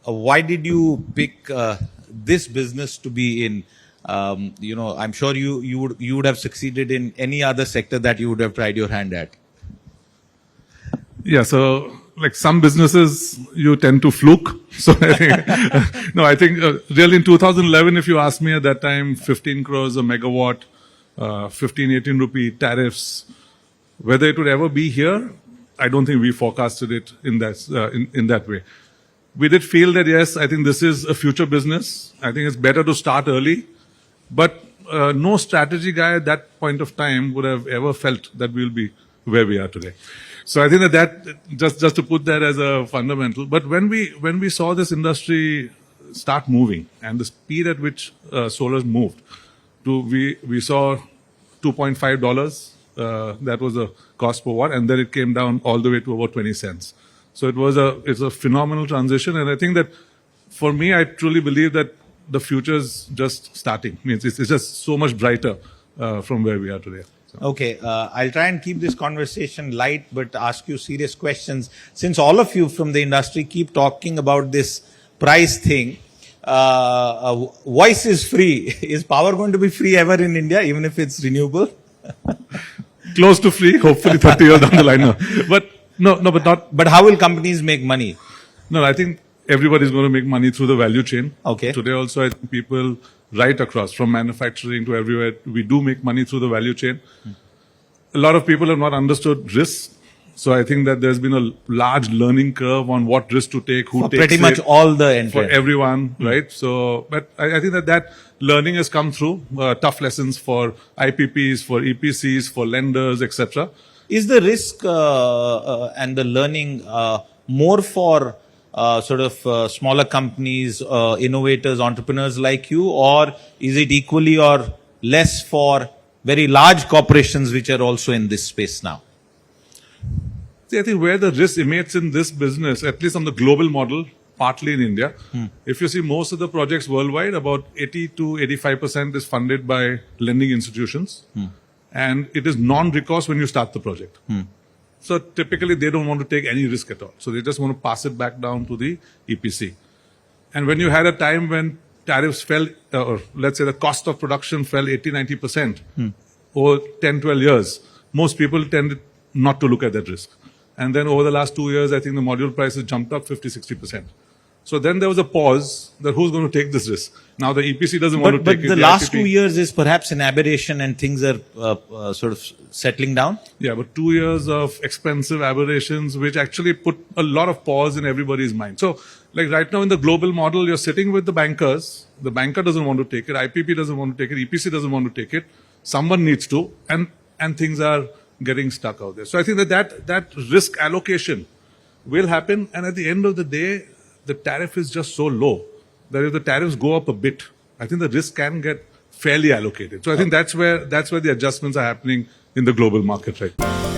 why did you pick this business to be in? I'm sure you would have succeeded in any other sector that you would have tried your hand at. Yeah, so like some businesses, you tend to fluke. So I think really in 2011, if you asked me at that time, 15 crores a megawatt, 15, 18 rupee tariffs, whether it would ever be here, I don't think we forecasted it in that way. We did feel that, yes, I think this is a future business. I think it's better to start early. But no strategy guy at that point of time would have ever felt that we'll be where we are today. So I think that just to put that as a fundamental. But when we saw this industry start moving and the speed at which solar's moved, we saw $2.5. That was the cost per watt, and then it came down all the way to about 20 cents. So it's a phenomenal transition, and I think that for me, I truly believe that the future is just starting. It's just so much brighter from where we are today. So. Okay, I'll try and keep this conversation light, but ask you serious questions. Since all of you from the industry keep talking about this price thing, voice is free. Is power going to be free ever in India, even if it's renewable? Close to free, hopefully 30 years down the line. But but not. But how will companies make money? No, I think everybody's going to make money through the value chain. Okay. Today also, I think people right across, from manufacturing to everywhere, we do make money through the value chain. A lot of people have not understood risk. So I think that there's been a large learning curve on what risk to take, who takes it. Pretty much all the entrants. For everyone, right? So, but I think that learning has come through, tough lessons for IPPs, for EPCs, for lenders, etc. Is the risk and the learning more for smaller companies, innovators, entrepreneurs like you, or is it equally or less for very large corporations which are also in this space now? See, I think where the risk emanates in this business, at least on the global model, partly in India, if you see most of the projects worldwide, about 80 to 85% is funded by lending institutions. And it is non-recourse when you start the project. So typically they don't want to take any risk at all. So they just want to pass it back down to the EPC. And when you had a time when tariffs fell, or let's say the cost of production fell 80, 90% over 10, 12 years, most people tended not to look at that risk. And then over the last 2 years, I think the module prices jumped up 50, 60%. So then there was a pause that who's going to take this risk? Now the EPC doesn't want to take it. But the last 2 years is perhaps an aberration and things are sort of settling down? Yeah, but 2 years of expensive aberrations which actually put a lot of pause in everybody's mind. So like right now in the global model, you're sitting with the bankers. The banker doesn't want to take it. IPP doesn't want to take it. EPC doesn't want to take it. Someone needs to. And things are getting stuck out there. So I think that risk allocation will happen. And at the end of the day, the tariff is just so low that if the tariffs go up a bit, I think the risk can get fairly allocated. So I think that's where the adjustments are happening in the global market right now.